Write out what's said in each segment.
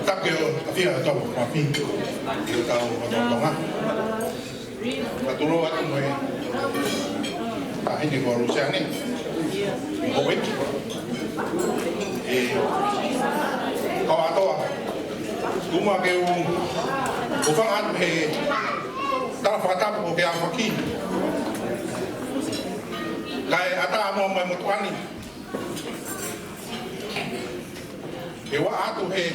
Takeo afia to papi yo tau tonga paturo atu mo ta hindi ko rusa ni hoit kau ato kuma ke u fangat he ta fata ko ke afaki kai ata mo mo mutuani e wa atu he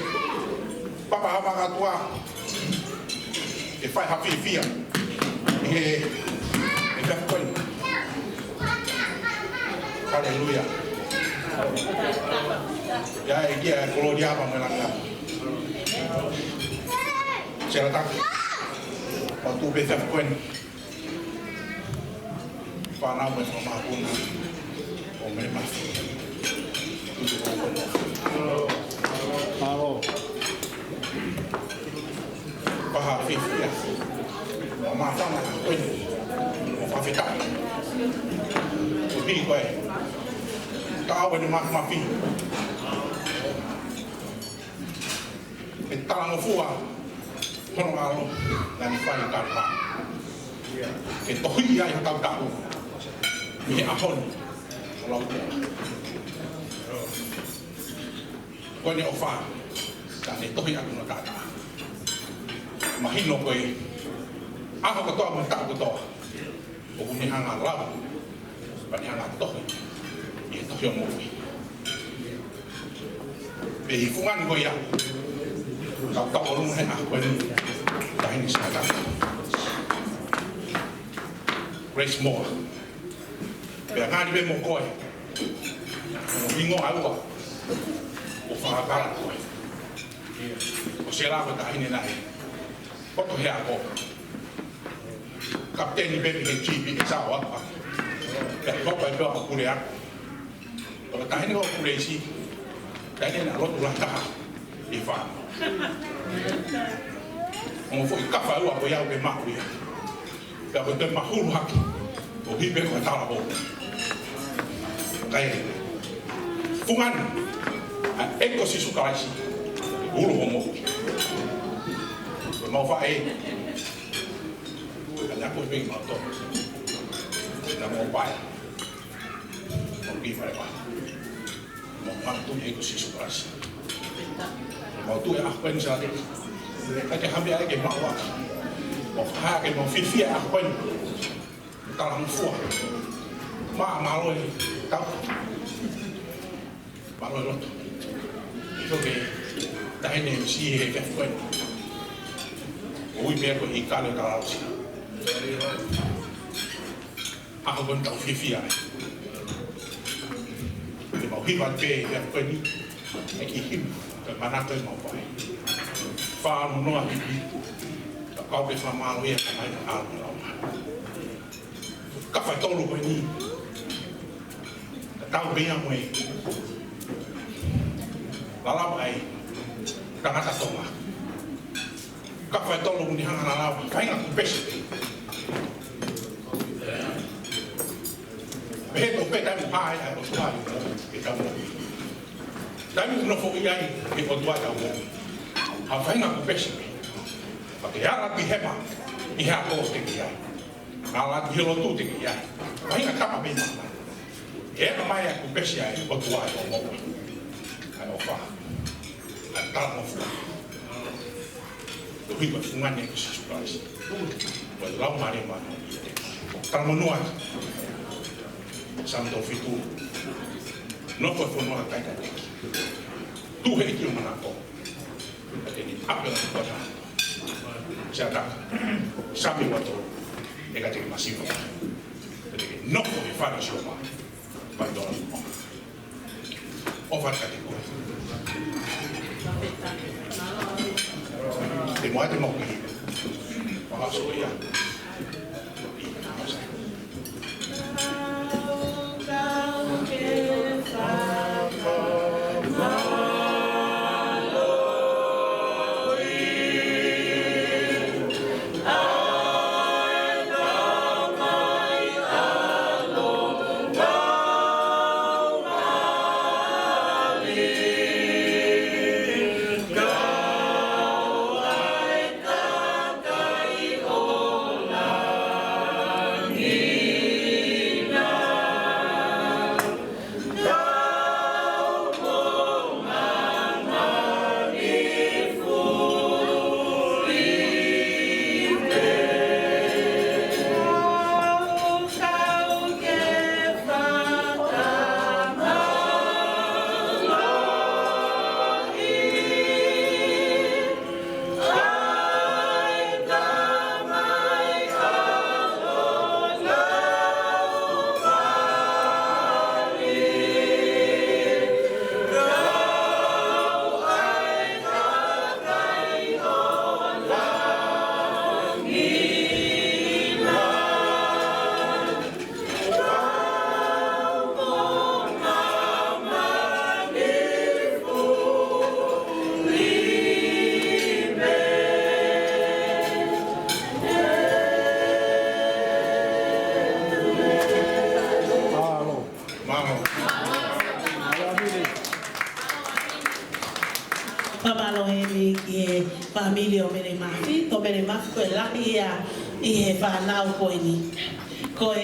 papa hapa katua e fai hafi fia e da coin haleluya ya e dia gloria pa melanga serata waktu beta coin para mo ma pun o me ma paha fifia ma fa na ko mo fa fita o bi ko e ta wa ni ma fi e ta no fuwa tono alo na ni fa ta pa ke to hi ya ta ta ni a hon lo ko ni o fa ta ni to hi a no ta ta mahino ko e ako ko to man ta ko to o kuni hanga la pa ni hanga to e to yo mo be i fungan ko ya ta to ru mo ha ko ni ta ni sa ta race more be nga ni be mo ko e ni ngo alu o fa ka ko o se la ko ta ni na Foto hea ko. Kapteni bebi he chibi e sao apa. Ka hopa e pēo kure aku. Ola tahini ho kure isi. Tahini na rotu la taha. I wha. Ongo fo i kawha ua ko iau ke mahu ia. Pea ko te mahuru haki. O hipe ko e tala ho. Kai. Fungan. A eko sisu karaisi. Ulu homo. Mau fai ada aku pengen motor kita mau bayar mau pergi mereka mau mantu itu sih superasi mau tu ya aku pengen saat ini kita ambil lagi mau hak mau fifia aku pengen kalau fuah malu ini tahu malu itu ke dah ini sih hebat pengen ui me ko i kale ka lausi ako kon tau fifia e mau hiwa pe e ko ni e ki him ka mana ko mau pai fa no no a hivi ka ka pe fa malo e ka mai ka no ka fa tolu ko ni ka tau be a moi la la mai ka ngata tonga ka fai tolo ni hanga na lawa kai nga pesi be to pe ta pai ai o tua e ta mo ta mi no fo ia e o tua ta mo ha fai nga pesi pa ke ara pi hema i ha ko te ia ala di lo tu te ia fai nga ta pa be e ma mai a pesi ai o tua ta mo ai o fa ta mo fu Ui ba fungan ni kasi surprise. Wala lau mari mana. Tama nuat. Santo fitu. No foi funua kai kai. Tu he ki mana ko. Ini apa yang kita Siapa? Sabi wato. Ega te masivo. Jadi no foi fara soma. Ba dola. O fa ka te ko. Te moa te moki. Pahaso ia. whamalo he ki familia o mene mafi, to mene mafi koe laki ia i he whanau koe ni.